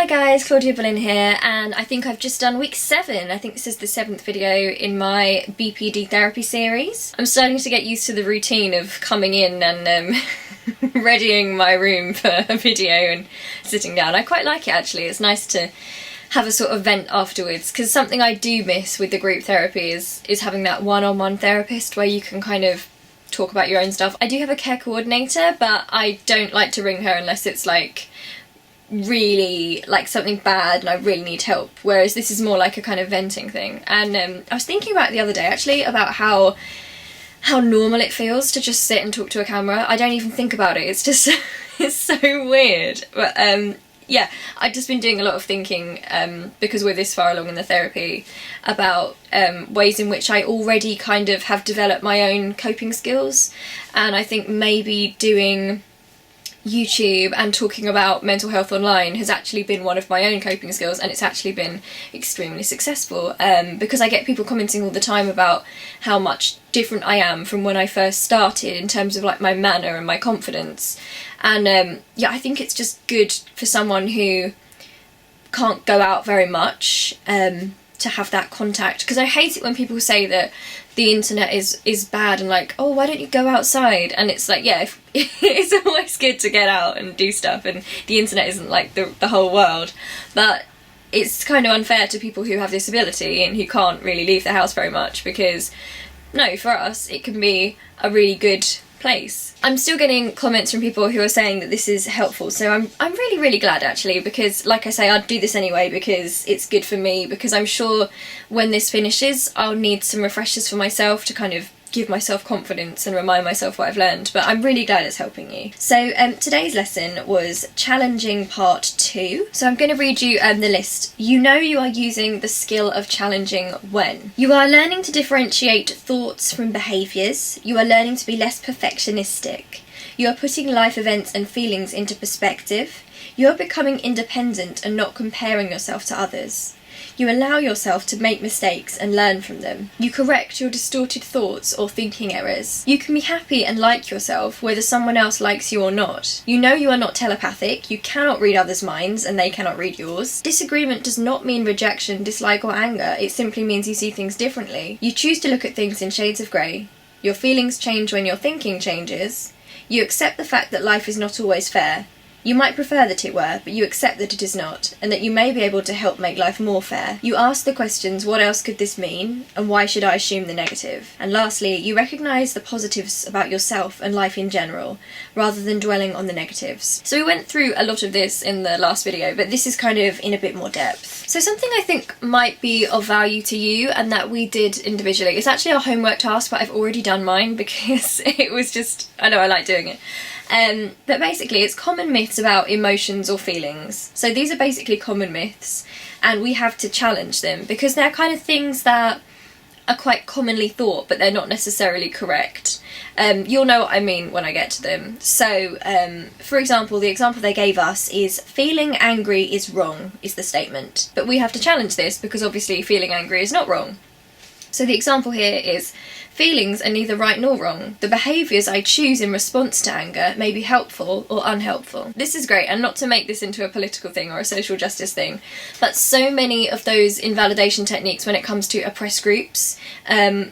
Hi guys, Claudia Boleyn here, and I think I've just done week 7. I think this is the 7th video in my BPD therapy series. I'm starting to get used to the routine of coming in and readying my room for a video and sitting down. I quite like it actually. It's nice to have a sort of vent afterwards, because something I do miss with the group therapy is having that one-on-one therapist where you can kind of talk about your own stuff. I do have a care coordinator, but I don't like to ring her unless it's like really like something bad and I really need help, whereas this is more like a kind of venting thing. And I was thinking about it the other day actually, about how normal it feels to just sit and talk to a camera. I don't even think about it, it's just it's so weird. But yeah, I've just been doing a lot of thinking because we're this far along in the therapy about ways in which I already kind of have developed my own coping skills, and I think maybe doing YouTube and talking about mental health online has actually been one of my own coping skills, and it's actually been extremely successful because I get people commenting all the time about how much different I am from when I first started in terms of like my manner and my confidence. And yeah, I think it's just good for someone who can't go out very much to have that contact, because I hate it when people say that the internet is bad and like, oh, why don't you go outside? And it's like, yeah, it's always good to get out and do stuff, and the internet isn't like the whole world, but it's kind of unfair to people who have this ability and who can't really leave the house very much, because no, for us it can be a really good place. I'm still getting comments from people who are saying that this is helpful, so I'm really glad actually, because like I say, I'd do this anyway because it's good for me, because I'm sure when this finishes I'll need some refreshers for myself to kind of give myself confidence and remind myself what I've learned, but I'm really glad it's helping you. So today's lesson was challenging part 2. So I'm going to read you the list. You know you are using the skill of challenging when you are learning to differentiate thoughts from behaviours, you are learning to be less perfectionistic, you are putting life events and feelings into perspective, you are becoming independent and not comparing yourself to others. You allow yourself to make mistakes and learn from them. You correct your distorted thoughts or thinking errors. You can be happy and like yourself whether someone else likes you or not. You know you are not telepathic, you cannot read others' minds and they cannot read yours. Disagreement does not mean rejection, dislike or anger, it simply means you see things differently. You choose to look at things in shades of grey. Your feelings change when your thinking changes. You accept the fact that life is not always fair. You might prefer that it were, but you accept that it is not, and that you may be able to help make life more fair. You ask the questions, what else could this mean, and why should I assume the negative? And lastly, you recognise the positives about yourself and life in general, rather than dwelling on the negatives. So we went through a lot of this in the last video, but this is kind of in a bit more depth. So something I think might be of value to you, and that we did individually, it's actually our homework task, but I've already done mine because it was just, I know I like doing it. But basically it's common myths about emotions or feelings. So these are basically common myths, and we have to challenge them because they're kind of things that are quite commonly thought but they're not necessarily correct. You'll know what I mean when I get to them. So for example, the example they gave us is feeling angry is wrong is the statement, but we have to challenge this because obviously feeling angry is not wrong. So the example here is, feelings are neither right nor wrong. The behaviours I choose in response to anger may be helpful or unhelpful. This is great, and not to make this into a political thing or a social justice thing, but so many of those invalidation techniques when it comes to oppressed groups,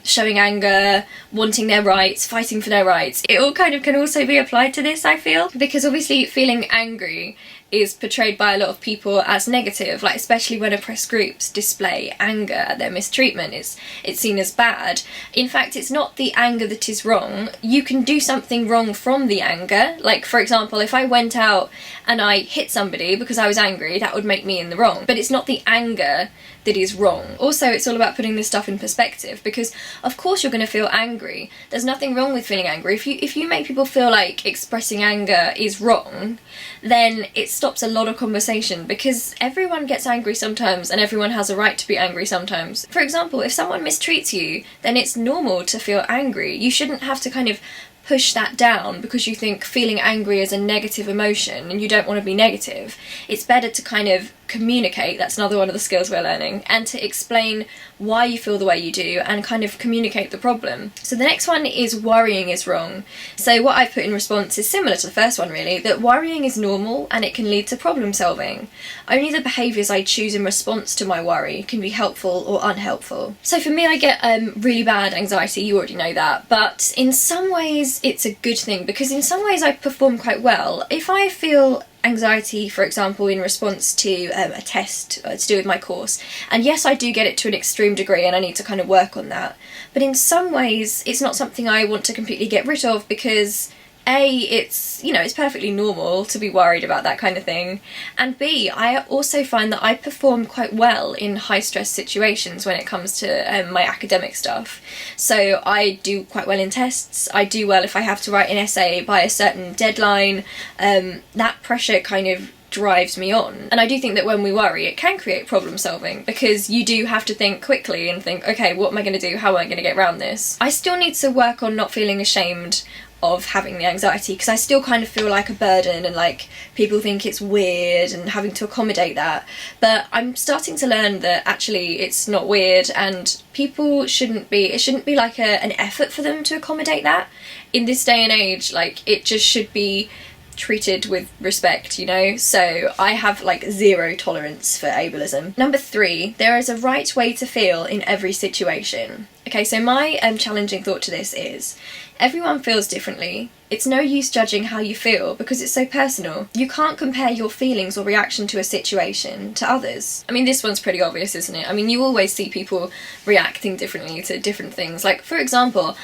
showing anger, wanting their rights, fighting for their rights, it all kind of can also be applied to this, I feel, because obviously feeling angry is portrayed by a lot of people as negative, like especially when oppressed groups display anger at their mistreatment, it's seen as bad. In fact, it's not the anger that is wrong. You can do something wrong from the anger. Like for example, if I went out and I hit somebody because I was angry, that would make me in the wrong, but it's not the anger that is wrong. Also, it's all about putting this stuff in perspective, because of course you're going to feel angry. There's nothing wrong with feeling angry. If you make people feel like expressing anger is wrong, then it stops a lot of conversation, because everyone gets angry sometimes and everyone has a right to be angry sometimes. For example, if someone mistreats you, then it's normal to feel angry. You shouldn't have to kind of push that down because you think feeling angry is a negative emotion and you don't want to be negative. It's better to kind of communicate. That's another one of the skills we're learning, and to explain why you feel the way you do and kind of communicate the problem. So the next one is worrying is wrong. So what I've put in response is similar to the first one really, that worrying is normal and it can lead to problem solving. Only the behaviours I choose in response to my worry can be helpful or unhelpful. So for me, I get really bad anxiety, you already know that, but in some ways it's a good thing, because in some ways I perform quite well. If I feel anxiety, for example, in response to a test to do with my course, and yes, I do get it to an extreme degree and I need to kind of work on that, but in some ways it's not something I want to completely get rid of, because A, it's, you know, it's perfectly normal to be worried about that kind of thing, and B, I also find that I perform quite well in high stress situations when it comes to my academic stuff. So I do quite well in tests, I do well if I have to write an essay by a certain deadline. That pressure kind of drives me on. And I do think that when we worry, it can create problem solving, because you do have to think quickly and think, okay, what am I going to do? How am I going to get around this? I still need to work on not feeling ashamed of having the anxiety, because I still kind of feel like a burden and like people think it's weird and having to accommodate that. But I'm starting to learn that actually it's not weird, and people shouldn't be, it shouldn't be like an effort for them to accommodate that. In this day and age, like, it just should be treated with respect, you know? So I have like zero tolerance for ableism. Number 3, there is a right way to feel in every situation. Okay, so my challenging thought to this is, everyone feels differently. It's no use judging how you feel because it's so personal. You can't compare your feelings or reaction to a situation to others. I mean, this one's pretty obvious, isn't it? I mean, you always see people reacting differently to different things. Like, for example,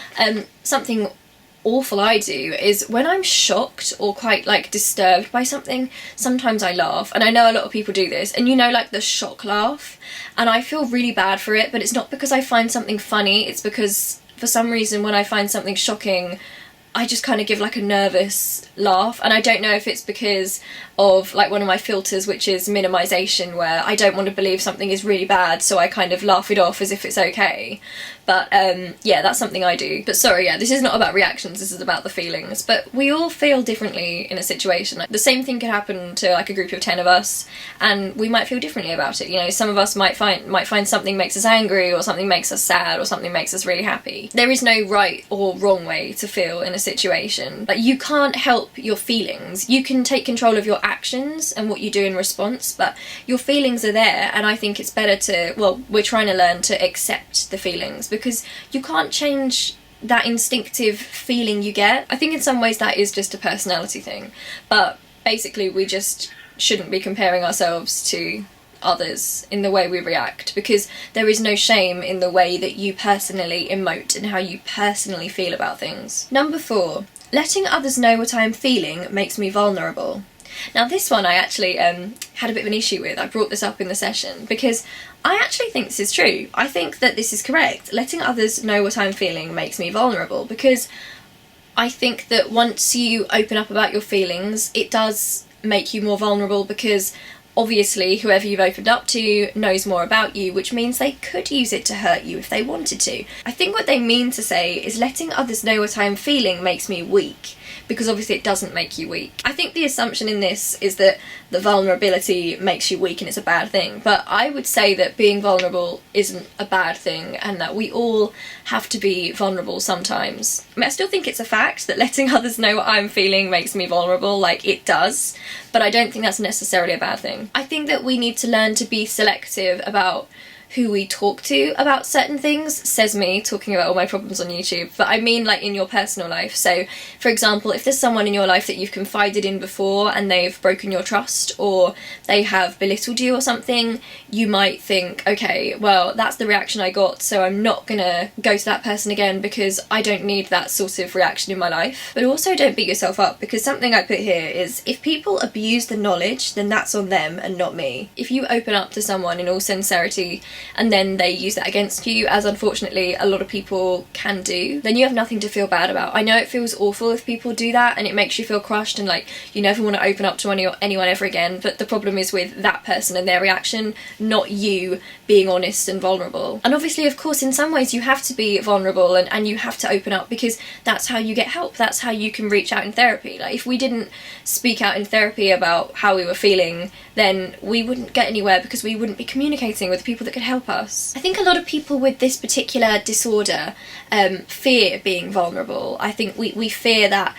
something awful I do is when I'm shocked or quite like disturbed by something, sometimes I laugh, and I know a lot of people do this, and you know, like the shock laugh, and I feel really bad for it, but it's not because I find something funny, it's because for some reason when I find something shocking, I just kind of give like a nervous laugh, and I don't know if it's because of like one of my filters, which is minimization, where I don't want to believe something is really bad, so I kind of laugh it off as if it's okay. But yeah, that's something I do. But sorry, yeah, this is not about reactions, this is about the feelings. But we all feel differently in a situation. Like, the same thing could happen to like a group of 10 of us, and we might feel differently about it. You know, some of us might find something makes us angry, or something makes us sad, or something makes us really happy. There is no right or wrong way to feel in a situation. Like, you can't help your feelings. You can take control of your actions and what you do in response, but your feelings are there, and I think it's better to, well, we're trying to learn to accept the feelings, because you can't change that instinctive feeling you get. I think in some ways that is just a personality thing, but basically we just shouldn't be comparing ourselves to others in the way we react, because there is no shame in the way that you personally emote and how you personally feel about things. Number 4, letting others know what I am feeling makes me vulnerable. Now this one I actually had a bit of an issue with. I brought this up in the session because I actually think this is true. I think that this is correct. Letting others know what I'm feeling makes me vulnerable, because I think that once you open up about your feelings, it does make you more vulnerable, because obviously whoever you've opened up to knows more about you, which means they could use it to hurt you if they wanted to. I think what they mean to say is letting others know what I'm feeling makes me weak, because obviously it doesn't make you weak. I think the assumption in this is that the vulnerability makes you weak and it's a bad thing, but I would say that being vulnerable isn't a bad thing, and that we all have to be vulnerable sometimes. I mean, I still think it's a fact that letting others know what I'm feeling makes me vulnerable, like it does, but I don't think that's necessarily a bad thing. I think that we need to learn to be selective about who we talk to about certain things, says me talking about all my problems on YouTube, but I mean like in your personal life. So for example, if there's someone in your life that you've confided in before and they've broken your trust, or they have belittled you or something, you might think, okay, well, that's the reaction I got, so I'm not gonna go to that person again because I don't need that sort of reaction in my life. But also don't beat yourself up, because something I put here is, if people abuse the knowledge, then that's on them and not me. If you open up to someone in all sincerity and then they use that against you, as unfortunately a lot of people can do, then you have nothing to feel bad about. I know it feels awful if people do that, and it makes you feel crushed and like you never want to open up to anyone ever again, but the problem is with that person and their reaction, not you being honest and vulnerable. And obviously, of course, in some ways you have to be vulnerable and you have to open up, because that's how you get help, that's how you can reach out in therapy. Like, if we didn't speak out in therapy about how we were feeling, then we wouldn't get anywhere, because we wouldn't be communicating with people that could help us. I think a lot of people with this particular disorder fear being vulnerable. I think we fear that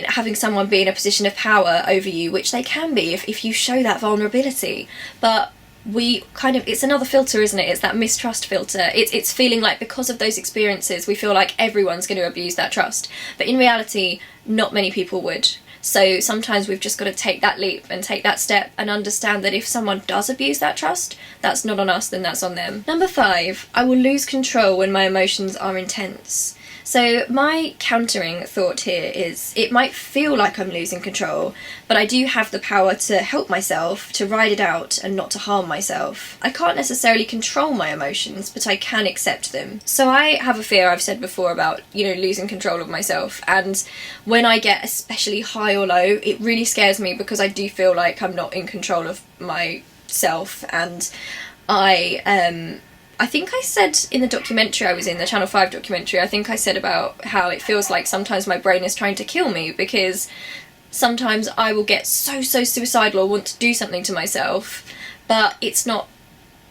having someone be in a position of power over you, which they can be if you show that vulnerability, but it's another filter, isn't it? It's that mistrust filter. It's feeling like because of those experiences we feel like everyone's going to abuse that trust, but in reality not many people would. So sometimes we've just got to take that leap and take that step and understand that if someone does abuse that trust, that's not on us, then that's on them. Number 5, I will lose control when my emotions are intense. So my countering thought here is, it might feel like I'm losing control, but I do have the power to help myself, to ride it out and not to harm myself. I can't necessarily control my emotions, but I can accept them. So I have a fear, I've said before, about, losing control of myself, and when I get especially high or low, it really scares me, because I do feel like I'm not in control of myself. And I think I said in the documentary I was in, the Channel 5 documentary, I think I said about how it feels like sometimes my brain is trying to kill me, because sometimes I will get so suicidal or want to do something to myself, but it's not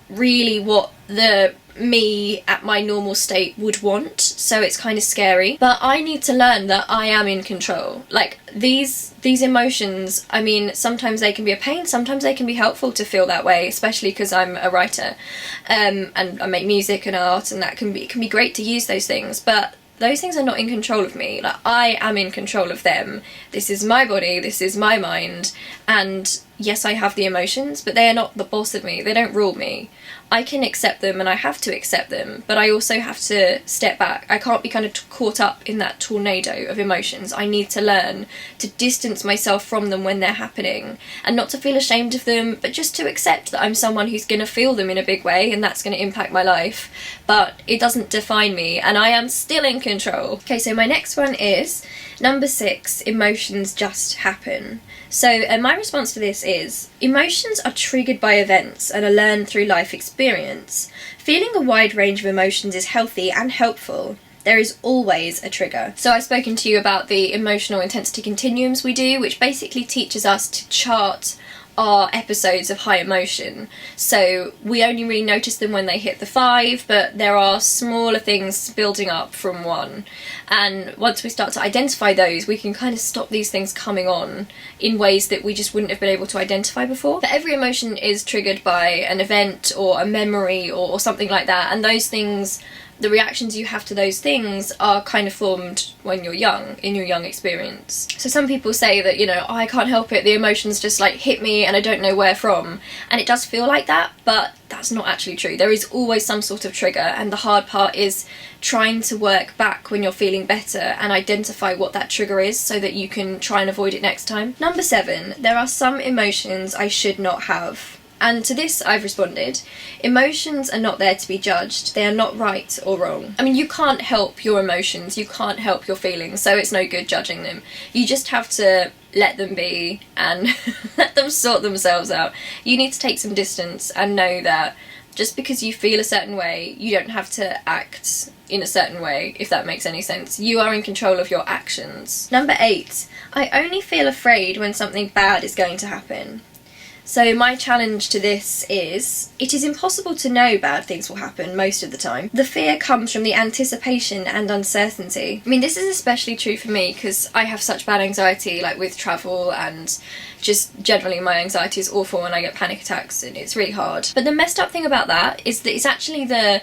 really what the me at my normal state would want, so it's kind of scary. But I need to learn that I am in control. Like, these emotions, I mean, sometimes they can be a pain, sometimes they can be helpful to feel that way, especially because I'm a writer, and I make music and art, and it can be great to use those things, but those things are not in control of me. Like, I am in control of them. This is my body, this is my mind, and yes, I have the emotions, but they are not the boss of me, they don't rule me. I can accept them, and I have to accept them, but I also have to step back. I can't be kind of caught up in that tornado of emotions. I need to learn to distance myself from them when they're happening, and not to feel ashamed of them, but just to accept that I'm someone who's going to feel them in a big way, and that's going to impact my life, but it doesn't define me, and I am still in control. Okay, so my next one is number 6, emotions just happen. So my response to this is, emotions are triggered by events and are learned through life experience. Feeling a wide range of emotions is healthy and helpful. There is always a trigger. So I've spoken to you about the emotional intensity continuums we do, which basically teaches us to chart our episodes of high emotion. So we only really notice them when they hit the 5, but there are smaller things building up from 1. And once we start to identify those, we can kind of stop these things coming on in ways that we just wouldn't have been able to identify before. But every emotion is triggered by an event or a memory or something like that, and those things, the reactions you have to those things are kind of formed when you're young, in your young experience. So some people say that, I can't help it, the emotions just like hit me and I don't know where from. And it does feel like that, but that's not actually true. There is always some sort of trigger, and the hard part is trying to work back when you're feeling better and identify what that trigger is so that you can try and avoid it next time. Number 7, there are some emotions I should not have. And to this I've responded, emotions are not there to be judged, they are not right or wrong. I mean, you can't help your emotions, you can't help your feelings, so it's no good judging them. You just have to let them be and let them sort themselves out. You need to take some distance and know that just because you feel a certain way, you don't have to act in a certain way, if that makes any sense. You are in control of your actions. Number 8, I only feel afraid when something bad is going to happen. So my challenge to this is, it is impossible to know bad things will happen most of the time. The fear comes from the anticipation and uncertainty. I mean, this is especially true for me because I have such bad anxiety, like with travel, and just generally my anxiety is awful when I get panic attacks, and it's really hard. But the messed up thing about that is that it's actually the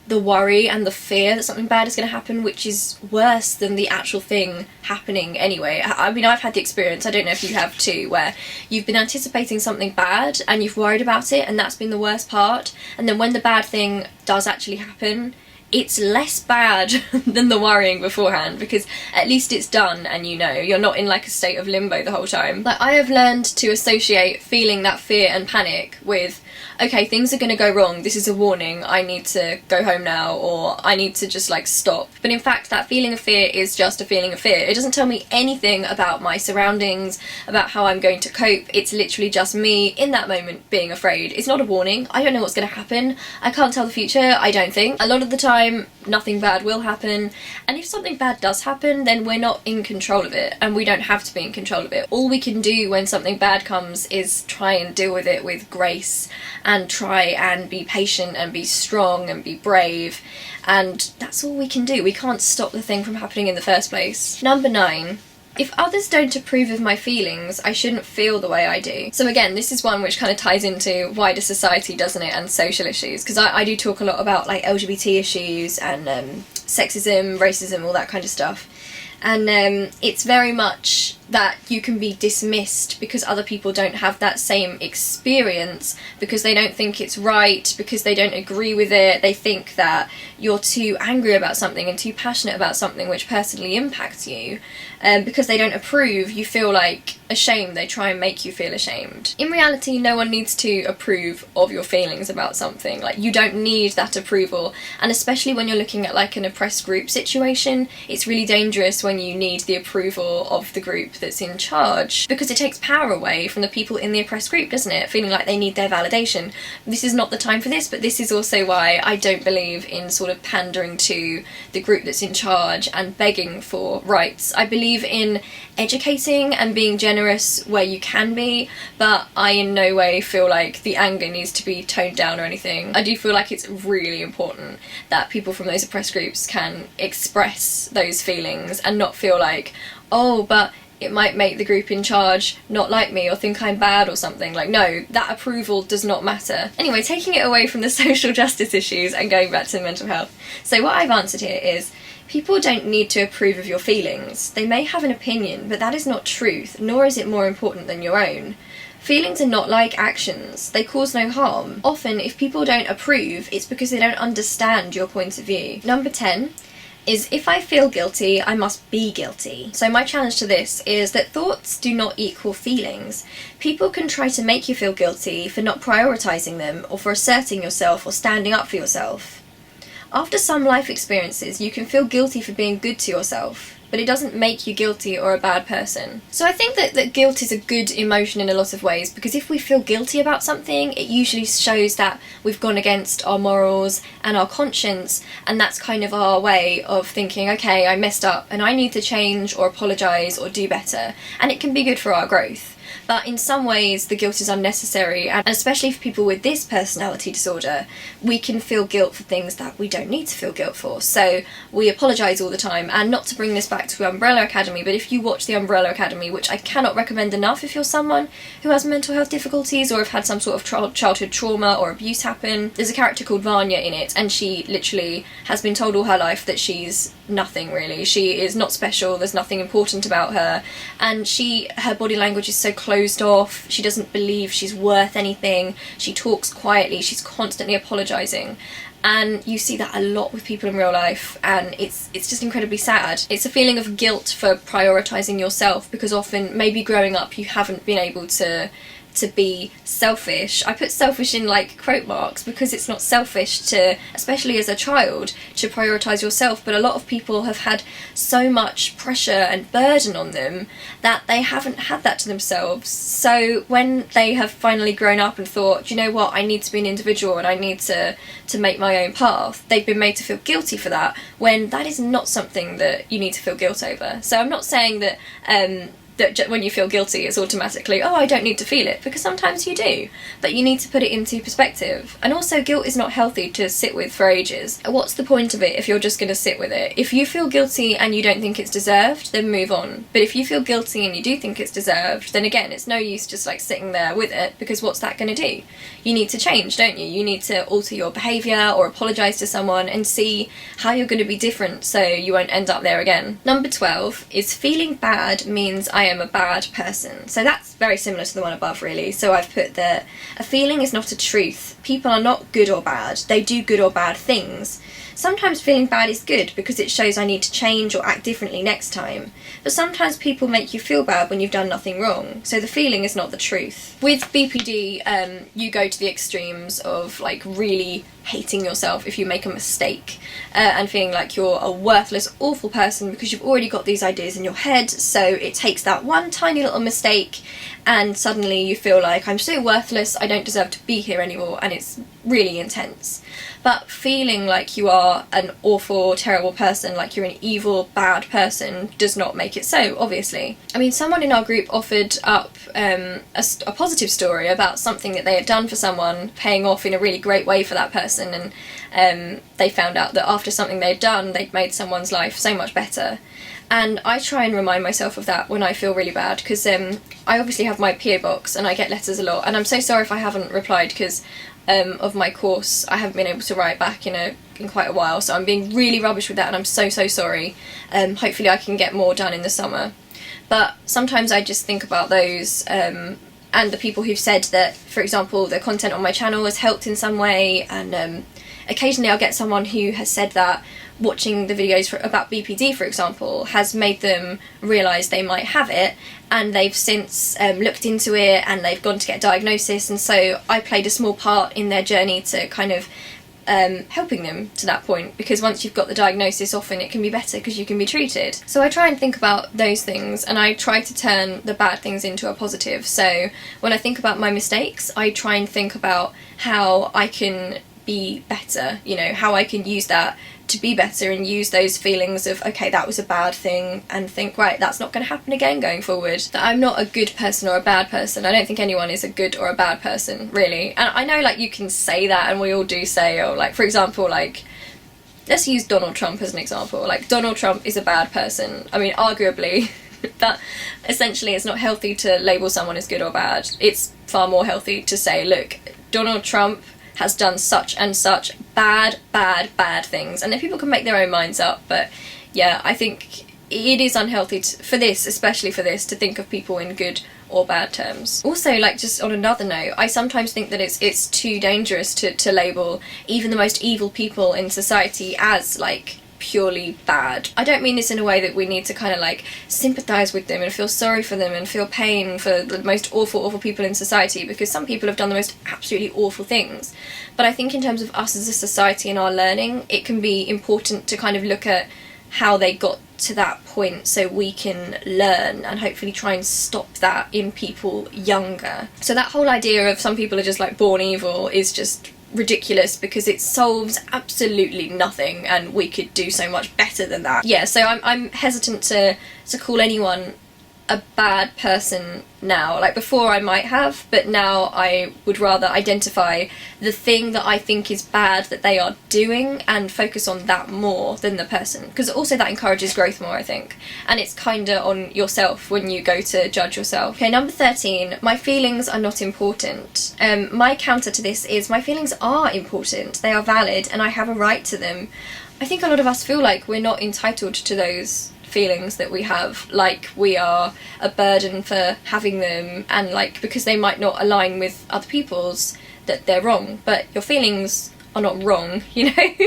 worry and the fear that something bad is going to happen, which is worse than the actual thing happening anyway. I mean, I've had the experience, I don't know if you have too, where you've been anticipating something bad and you've worried about it, and that's been the worst part, and then when the bad thing does actually happen, it's less bad than the worrying beforehand, because at least it's done and you know, you're not in like a state of limbo the whole time. Like, I have learned to associate feeling that fear and panic with, okay, things are going to go wrong, this is a warning, I need to go home now, or I need to just like stop. But in fact, that feeling of fear is just a feeling of fear. It doesn't tell me anything about my surroundings, about how I'm going to cope. It's literally just me in that moment being afraid. It's not a warning. I don't know what's going to happen. I can't tell the future, I don't think. A lot of the time, nothing bad will happen, and if something bad does happen, then we're not in control of it, and we don't have to be in control of it. All we can do when something bad comes is try and deal with it with grace, and try and be patient and be strong and be brave, and that's all we can do. We can't stop the thing from happening in the first place. Number 9. If others don't approve of my feelings, I shouldn't feel the way I do. So again, this is one which kind of ties into wider society, doesn't it, and social issues, because I do talk a lot about like LGBT issues and sexism, racism, all that kind of stuff. And it's very much that you can be dismissed because other people don't have that same experience, because they don't think it's right, because they don't agree with it. They think that you're too angry about something and too passionate about something which personally impacts you. Because they don't approve, you feel like ashamed. They try and make you feel ashamed. In reality, no one needs to approve of your feelings about something. Like, you don't need that approval, and especially when you're looking at like an oppressed group situation, it's really dangerous when you need the approval of the group that's in charge, because it takes power away from the people in the oppressed group, doesn't it? Feeling like they need their validation. This is not the time for this, but this is also why I don't believe in sort of pandering to the group that's in charge and begging for rights. I believe in educating and being generous where you can be, but I in no way feel like the anger needs to be toned down or anything. I do feel like it's really important that people from those oppressed groups can express those feelings and not feel like, oh, but it might make the group in charge not like me or think I'm bad or something. Like, no, that approval does not matter. Anyway, taking it away from the social justice issues and going back to mental health. So what I've answered here is, people don't need to approve of your feelings. They may have an opinion, but that is not truth, nor is it more important than your own. Feelings are not like actions. They cause no harm. Often, if people don't approve, it's because they don't understand your point of view. Number 10 is, if I feel guilty, I must be guilty. So my challenge to this is that thoughts do not equal feelings. People can try to make you feel guilty for not prioritising them, or for asserting yourself or standing up for yourself. After some life experiences, you can feel guilty for being good to yourself, but it doesn't make you guilty or a bad person. So I think that guilt is a good emotion in a lot of ways, because if we feel guilty about something, it usually shows that we've gone against our morals and our conscience, and that's kind of our way of thinking, okay, I messed up and I need to change or apologise or do better, and it can be good for our growth. But in some ways the guilt is unnecessary, and especially for people with this personality disorder, we can feel guilt for things that we don't need to feel guilt for. So we apologise all the time, and not to bring this back to Umbrella Academy, but if you watch the Umbrella Academy, which I cannot recommend enough if you're someone who has mental health difficulties or have had some sort of childhood trauma or abuse happen, there's a character called Vanya in it, and she literally has been told all her life that she's nothing really. She is not special, there's nothing important about her, and her body language is so closed off, she doesn't believe she's worth anything, she talks quietly, she's constantly apologising. And you see that a lot with people in real life, and it's just incredibly sad. It's a feeling of guilt for prioritising yourself, because often, maybe growing up, you haven't been able to be selfish. I put selfish in like quote marks because it's not selfish to, especially as a child, to prioritise yourself, but a lot of people have had so much pressure and burden on them that they haven't had that to themselves. So when they have finally grown up and thought, you know what, I need to be an individual and I need to make my own path, they've been made to feel guilty for that, when that is not something that you need to feel guilt over. So I'm not saying that that when you feel guilty it's automatically, oh, I don't need to feel it, because sometimes you do, but you need to put it into perspective. And also, guilt is not healthy to sit with for ages. What's the point of it if you're just going to sit with it? If you feel guilty and you don't think it's deserved, then move on. But if you feel guilty and you do think it's deserved, then again, it's no use just like sitting there with it, because what's that going to do? You need to change, don't you? You need to alter your behaviour or apologise to someone and see how you're going to be different so you won't end up there again. Number 12 is, feeling bad means I I am a bad person. So that's very similar to the one above, really. So I've put that a feeling is not a truth. People are not good or bad. They do good or bad things. Sometimes feeling bad is good because it shows I need to change or act differently next time. But sometimes people make you feel bad when you've done nothing wrong. So the feeling is not the truth. With BPD, you go to the extremes of like really hating yourself if you make a mistake, and feeling like you're a worthless, awful person because you've already got these ideas in your head. So it takes that one tiny little mistake and suddenly you feel like, I'm so worthless, I don't deserve to be here anymore, and it's really intense. But feeling like you are an awful, terrible person, like you're an evil, bad person, does not make it so, obviously. I mean, someone in our group offered up a positive story about something that they had done for someone, paying off in a really great way for that person, and they found out that after something they'd done, they'd made someone's life so much better. And I try and remind myself of that when I feel really bad, because I obviously have my PO box and I get letters a lot, and I'm so sorry if I haven't replied, because of my course I haven't been able to write back in quite a while, so I'm being really rubbish with that, and I'm so sorry. Hopefully I can get more done in the summer. But sometimes I just think about those and the people who've said that, for example, the content on my channel has helped in some way, and occasionally I'll get someone who has said that watching the videos about BPD, for example, has made them realise they might have it, and they've since looked into it and they've gone to get a diagnosis, and so I played a small part in their journey to kind of helping them to that point, because once you've got the diagnosis, often it can be better because you can be treated. So I try and think about those things, and I try to turn the bad things into a positive. So when I think about my mistakes, I try and think about how I can be better, how I can use that to be better, and use those feelings of, okay, that was a bad thing, and think, right, that's not going to happen again going forward. That I'm not a good person or a bad person. I don't think anyone is a good or a bad person, really. And I know, like, you can say that, and we all do say, or like, for example, like, let's use Donald Trump as an example. Like, Donald Trump is a bad person. I mean, arguably, that essentially it's not healthy to label someone as good or bad. It's far more healthy to say, look, Donald Trump has done such and such bad things, and then people can make their own minds up. But yeah, I think it is unhealthy especially for this, to think of people in good or bad terms. Also, like, just on another note, I sometimes think that it's too dangerous to label even the most evil people in society as, like, purely bad. I don't mean this in a way that we need to kind of like sympathise with them and feel sorry for them and feel pain for the most awful people in society, because some people have done the most absolutely awful things. But I think in terms of us as a society and our learning, it can be important to kind of look at how they got to that point, so we can learn and hopefully try and stop that in people younger. So that whole idea of some people are just like born evil is just ridiculous, because it solves absolutely nothing, and we could do so much better than that. Yeah, so I'm hesitant to call anyone a bad person now. Like, before I might have, but now I would rather identify the thing that I think is bad that they are doing and focus on that more than the person, because also that encourages growth more, I think, and it's kinda on yourself when you go to judge yourself. Okay, number 13, my feelings are not important. My counter to this is, my feelings are important, they are valid, and I have a right to them. I think a lot of us feel like we're not entitled to those feelings that we have, like we are a burden for having them, and like because they might not align with other people's, that they're wrong. But your feelings are not wrong,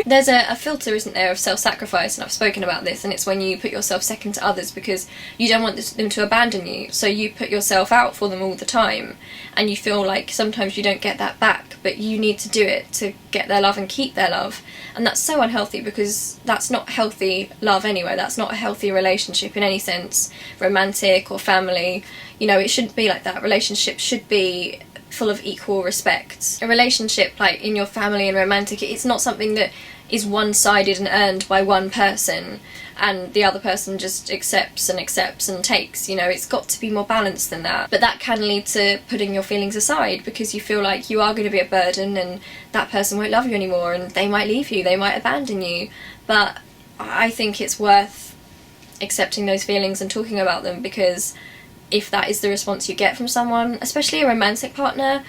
There's a filter, isn't there, of self-sacrifice, and I've spoken about this, and it's when you put yourself second to others because you don't want them to abandon you, so you put yourself out for them all the time, and you feel like sometimes you don't get that back, but you need to do it to get their love and keep their love. And that's so unhealthy, because that's not healthy love anyway. That's not a healthy relationship in any sense, romantic or family. It shouldn't be like that. Relationships should be full of equal respect. A relationship, like in your family and romantic, it's not something that is one-sided and earned by one person and the other person just accepts and takes. It's got to be more balanced than that. But that can lead to putting your feelings aside, because you feel like you are going to be a burden and that person won't love you anymore, and they might leave you, they might abandon you. But I think it's worth accepting those feelings and talking about them, because if that is the response you get from someone, especially a romantic partner,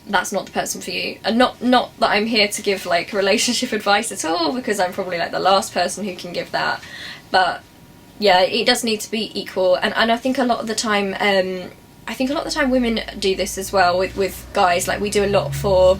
that's not the person for you. And not that I'm here to give like relationship advice at all, because I'm probably like the last person who can give that, but yeah, it does need to be equal, and I think a lot of the time, women do this as well with guys. Like, we do a lot for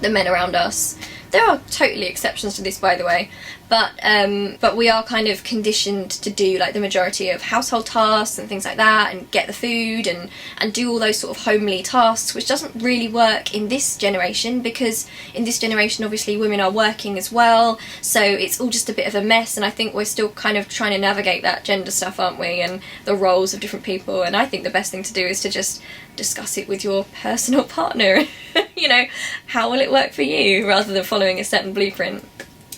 the men around us. There are totally exceptions to this, by the way, but we are kind of conditioned to do like the majority of household tasks and things like that, and get the food and do all those sort of homely tasks, which doesn't really work in this generation, because in this generation obviously women are working as well, so it's all just a bit of a mess. And I think we're still kind of trying to navigate that gender stuff, aren't we, and the roles of different people. And I think the best thing to do is to just discuss it with your personal partner. You know, how will it work for you, rather than following a certain blueprint.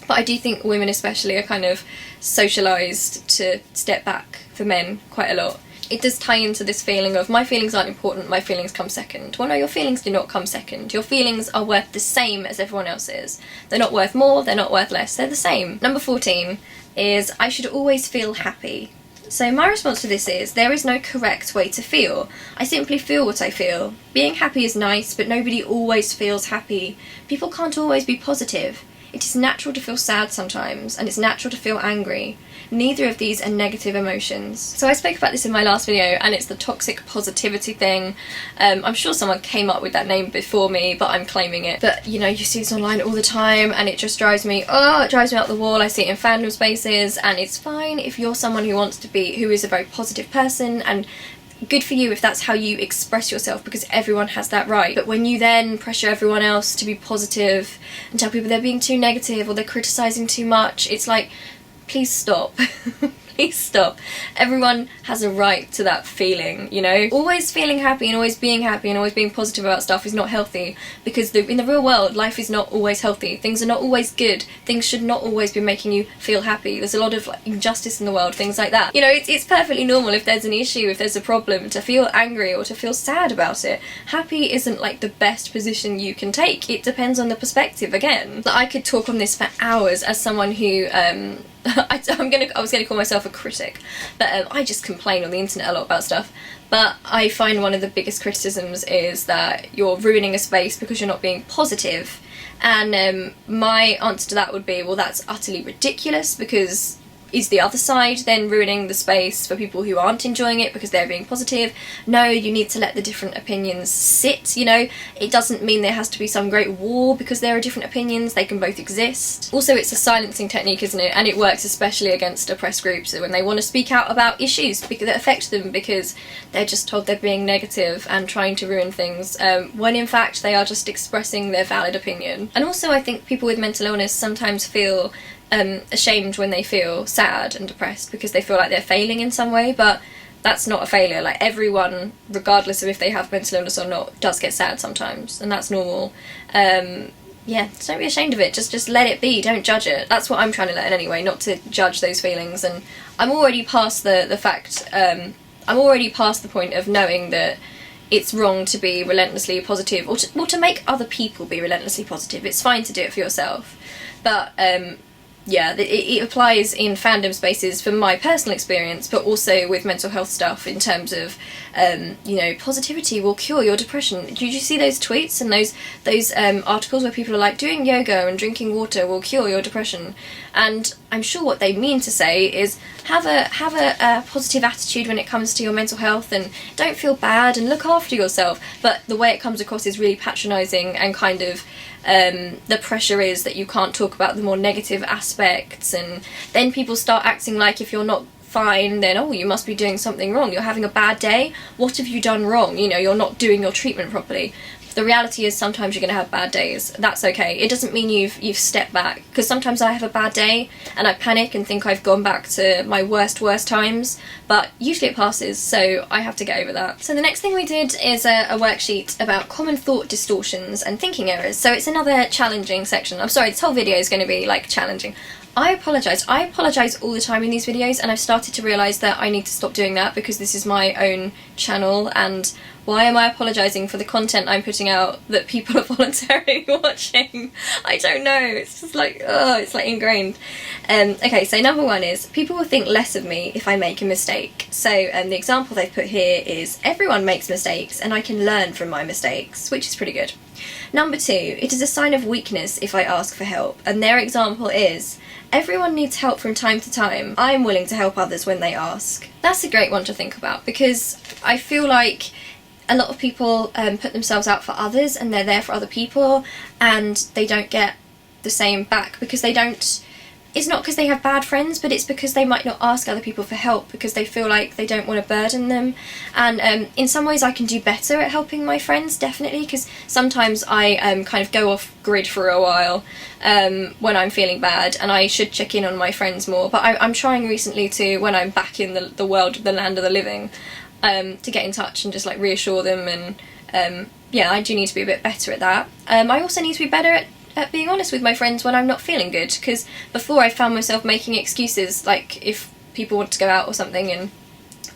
But I do think women especially are kind of socialised to step back for men quite a lot. It does tie into this feeling of, my feelings aren't important, my feelings come second. Well, no, your feelings do not come second. Your feelings are worth the same as everyone else's. They're not worth more, they're not worth less, they're the same. Number 14 is, I should always feel happy. So my response to this is, there is no correct way to feel. I simply feel what I feel. Being happy is nice, but nobody always feels happy. People can't always be positive. It is natural to feel sad sometimes, and it's natural to feel angry. Neither of these are negative emotions. So I spoke about this in my last video, and it's the toxic positivity thing. I'm sure someone came up with that name before me, but I'm claiming it. But, you know, you see this online all the time, and it just drives me up the wall. I see it in fandom spaces, and it's fine if you're someone who is a very positive person, and good for you if that's how you express yourself, because everyone has that right. But when you then pressure everyone else to be positive and tell people they're being too negative or they're criticising too much, it's like, please stop. Please stop. Everyone has a right to that feeling, you know? Always feeling happy and always being positive about stuff is not healthy, because in the real world, life is not always healthy. Things are not always good. Things should not always be making you feel happy. There's a lot of like, injustice in the world, things like that. You know, it's perfectly normal if there's an issue, if there's a problem, to feel angry or to feel sad about it. Happy isn't like the best position you can take. It depends on the perspective again. But I could talk on this for hours as someone who, I was gonna call myself a critic, but I just complain on the internet a lot about stuff. But I find one of the biggest criticisms is that you're ruining a space because you're not being positive. And my answer to that would be, well, that's utterly ridiculous, because is the other side then ruining the space for people who aren't enjoying it because they're being positive? No, you need to let the different opinions sit, you know. It doesn't mean there has to be some great war because there are different opinions. They can both exist. Also, it's a silencing technique, isn't it? And it works especially against oppressed groups when they want to speak out about issues that affect them, because they're just told they're being negative and trying to ruin things, when in fact they are just expressing their valid opinion. And also, I think people with mental illness sometimes feel ashamed when they feel sad and depressed because they feel like they're failing in some way, but that's not a failure. Like, everyone, regardless of if they have mental illness or not, does get sad sometimes, and that's normal. Yeah, so don't be ashamed of it, just let it be, don't judge it. That's what I'm trying to learn anyway, not to judge those feelings. And I'm already past I'm already past the point of knowing that it's wrong to be relentlessly positive, or to make other people be relentlessly positive. It's fine to do it for yourself, but yeah, it applies in fandom spaces from my personal experience, but also with mental health stuff in terms of, you know, positivity will cure your depression. Did you see those tweets and those articles where people are like, doing yoga and drinking water will cure your depression? And I'm sure what they mean to say is have a positive attitude when it comes to your mental health, and don't feel bad and look after yourself. But the way it comes across is really patronising, and kind of the pressure is that you can't talk about the more negative aspects, and then people start acting like if you're not fine, then, oh, you must be doing something wrong. You're having a bad day. What have you done wrong? You know, you're not doing your treatment properly. The reality is sometimes you're going to have bad days. That's okay. It doesn't mean you've stepped back, because sometimes I have a bad day and I panic and think I've gone back to my worst times, but usually it passes, so I have to get over that. So the next thing we did is a worksheet about common thought distortions and thinking errors. So it's another challenging section. I'm sorry, this whole video is going to be like challenging. I apologise all the time in these videos, and I've started to realise that I need to stop doing that, because this is my own channel and Why am I apologising for the content I'm putting out that people are voluntarily watching? I don't know, it's just like, oh, it's like ingrained. Okay, so number one is, people will think less of me if I make a mistake. So the example they've put here is, everyone makes mistakes and I can learn from my mistakes, which is pretty good. Number two, it is a sign of weakness if I ask for help, and their example is, everyone needs help from time to time. I'm willing to help others when they ask. That's a great one to think about, because I feel like a lot of people put themselves out for others and they're there for other people and they don't get the same back because they don't, it's not because they have bad friends, but it's because they might not ask other people for help because they feel like they don't want to burden them. And in some ways I can do better at helping my friends, definitely, because sometimes I kind of go off grid for a while when I'm feeling bad, and I should check in on my friends more. But I'm trying recently to, when I'm back in the world, the land of the living, to get in touch and just like reassure them, and yeah, I do need to be a bit better at that. I also need to be better at being honest with my friends when I'm not feeling good, because before I found myself making excuses, like if people want to go out or something and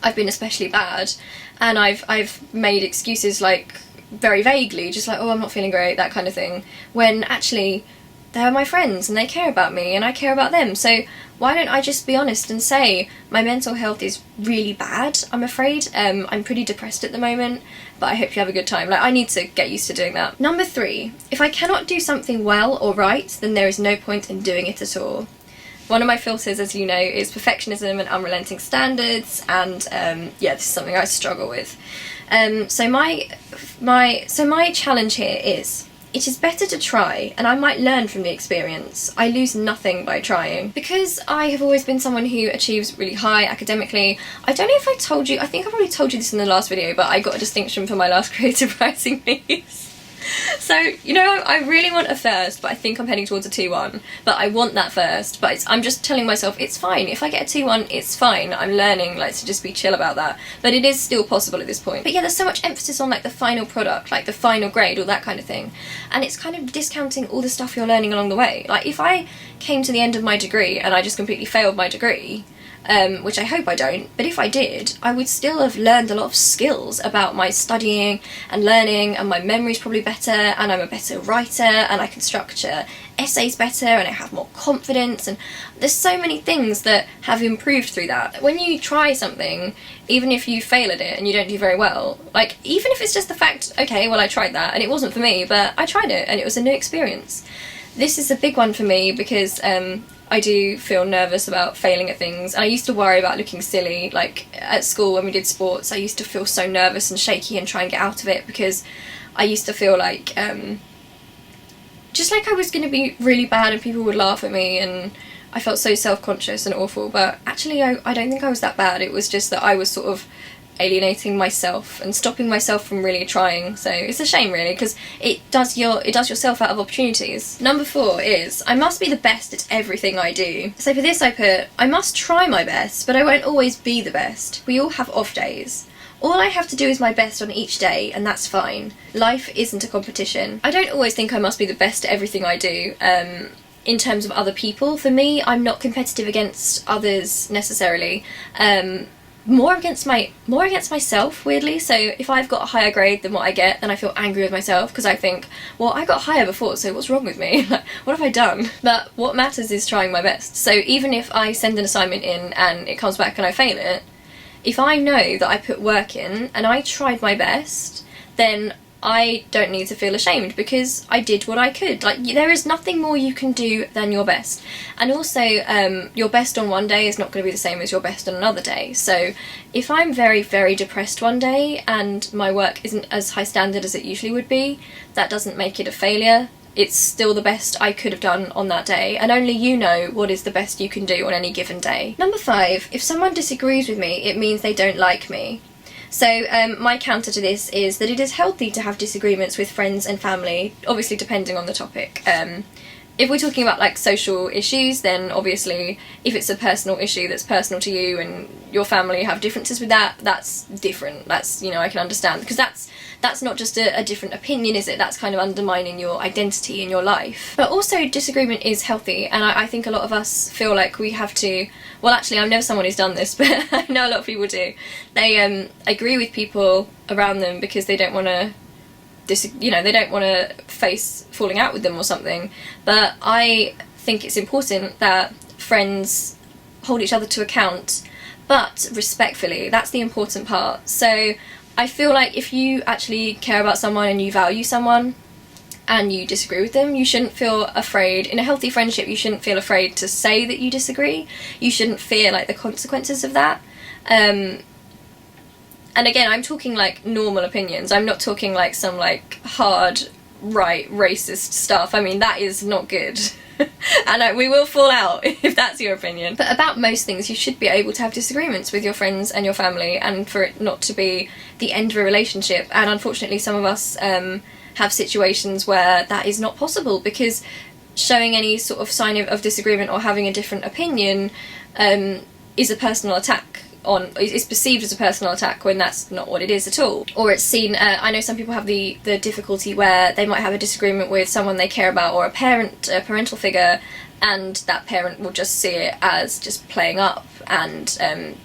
I've been especially bad, and I've made excuses like very vaguely, just like, oh, I'm not feeling great, that kind of thing, when actually they're my friends and they care about me and I care about them. So why don't I just be honest and say, my mental health is really bad, I'm afraid. I'm pretty depressed at the moment, but I hope you have a good time. Like, I need to get used to doing that. Number three, if I cannot do something well or right, then there is no point in doing it at all. One of my filters, as you know, is perfectionism and unrelenting standards, and yeah, this is something I struggle with. So my challenge here is, it is better to try, and I might learn from the experience. I lose nothing by trying. Because I have always been someone who achieves really high academically, I don't know if I told you, I think I probably told you this in the last video, but I got a distinction for my last creative writing piece. So, you know, I really want a first, but I think I'm heading towards a 2-1. But I want that first, but I'm just telling myself it's fine. If I get a 2-1, it's fine. I'm learning, like, to just be chill about that. But it is still possible at this point. But yeah, there's so much emphasis on, like, the final product, like the final grade, all that kind of thing. And it's kind of discounting all the stuff you're learning along the way. Like, if I came to the end of my degree and I just completely failed my degree, which I hope I don't, but if I did, I would still have learned a lot of skills about my studying and learning, and my memory's probably better, and I'm a better writer, and I can structure essays better, and I have more confidence, and there's so many things that have improved through that. When you try something, even if you fail at it and you don't do very well, like, even if it's just the fact, okay, well, I tried that and it wasn't for me, but I tried it and it was a new experience. This is a big one for me because I do feel nervous about failing at things. I used to worry about looking silly, like at school when we did sports. I used to feel so nervous and shaky and try and get out of it because I used to feel like just like I was going to be really bad and people would laugh at me, and I felt so self-conscious and awful. But actually I don't think I was that bad. It was just that I was sort of alienating myself and stopping myself from really trying. So it's a shame, really, because it does yourself out of opportunities. Number 4 is, I must be the best at everything I do. So for this I put, I must try my best, but I won't always be the best. We all have off days. All I have to do is my best on each day, and that's fine. Life isn't a competition. I don't always think I must be the best at everything I do. In terms of other people, for me, I'm not competitive against others necessarily. More against myself, weirdly. So if I've got a higher grade than what I get, then I feel angry with myself because I think, well, I got higher before, so what's wrong with me? Like, what have I done? But what matters is trying my best. So even if I send an assignment in and it comes back and I fail it, if I know that I put work in and I tried my best, then I don't need to feel ashamed because I did what I could. Like, there is nothing more you can do than your best. And also, your best on one day is not going to be the same as your best on another day. So if I'm very, very depressed one day and my work isn't as high standard as it usually would be, that doesn't make it a failure. It's still the best I could have done on that day, and only you know what is the best you can do on any given day. Number 5, if someone disagrees with me, it means they don't like me. So my counter to this is that it is healthy to have disagreements with friends and family, obviously depending on the topic. If we're talking about like social issues, then obviously if it's a personal issue that's personal to you and your family have differences with that, that's different. That's, you know, I can understand, because that's not just a different opinion, is it? That's kind of undermining your identity in your life. But also disagreement is healthy, and I think a lot of us feel like we have to, well actually I'm never someone who's done this, but I know a lot of people do. They agree with people around them because they don't want to they don't want to face falling out with them or something. But I think it's important that friends hold each other to account, but respectfully. That's the important part. So I feel like if you actually care about someone and you value someone and you disagree with them, you shouldn't feel afraid. In a healthy friendship, you shouldn't feel afraid to say that you disagree. You shouldn't fear like the consequences of that. And again, I'm talking like normal opinions. I'm not talking like some like hard right racist stuff. I mean, that is not good. And we will fall out if that's your opinion. But about most things, you should be able to have disagreements with your friends and your family, and for it not to be the end of a relationship. And unfortunately, some of us have situations where that is not possible, because showing any sort of sign of disagreement or having a different opinion is a personal attack. It's perceived as a personal attack when that's not what it is at all. Or it's seen, I know some people have the difficulty where they might have a disagreement with someone they care about, or a parental figure, and that parent will just see it as just playing up and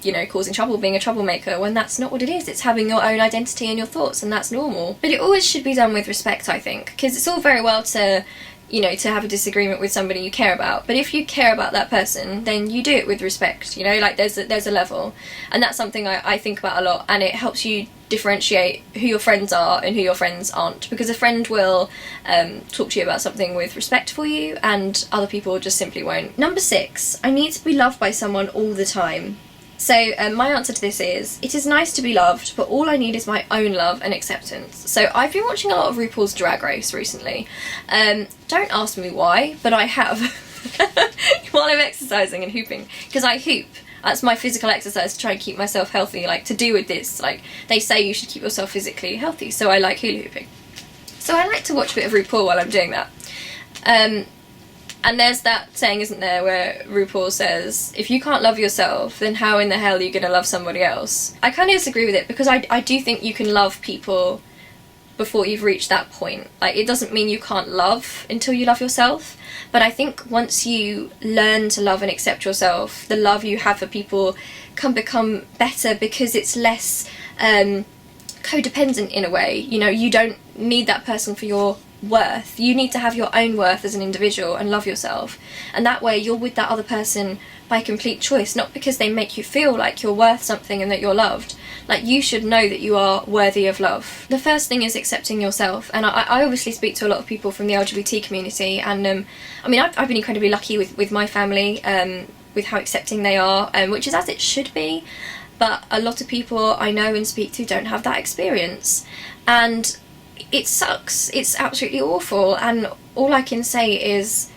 you know, causing trouble, being a troublemaker, when that's not what it is. It's having your own identity and your thoughts, and that's normal. But it always should be done with respect, I think, because it's all very well to, you know, to have a disagreement with somebody you care about, but if you care about that person, then you do it with respect, you know, like there's a level. And that's something I think about a lot, and it helps you differentiate who your friends are and who your friends aren't, because a friend will talk to you about something with respect for you, and other people just simply won't. Number 6, I need to be loved by someone all the time. So my answer to this is, it is nice to be loved, but all I need is my own love and acceptance. So I've been watching a lot of RuPaul's Drag Race recently. Don't ask me why, but I have. While I'm exercising and hooping, because I hoop. That's my physical exercise to try and keep myself healthy, like to do with this. Like, they say you should keep yourself physically healthy, so I like hula hooping. So I like to watch a bit of RuPaul while I'm doing that. And there's that saying, isn't there, where RuPaul says, if you can't love yourself, then how in the hell are you going to love somebody else? I kind of disagree with it, because I do think you can love people before you've reached that point. Like, it doesn't mean you can't love until you love yourself, but I think once you learn to love and accept yourself, the love you have for people can become better, because it's less codependent in a way. You know, you don't need that person for your worth. You need to have your own worth as an individual and love yourself, and that way you're with that other person by complete choice, not because they make you feel like you're worth something and that you're loved. Like, you should know that you are worthy of love. The first thing is accepting yourself, and I obviously speak to a lot of people from the LGBT community, and I mean, I've been incredibly lucky with my family, with how accepting they are, which is as it should be, but a lot of people I know and speak to don't have that experience, and it sucks. It's absolutely awful, and all I can say is,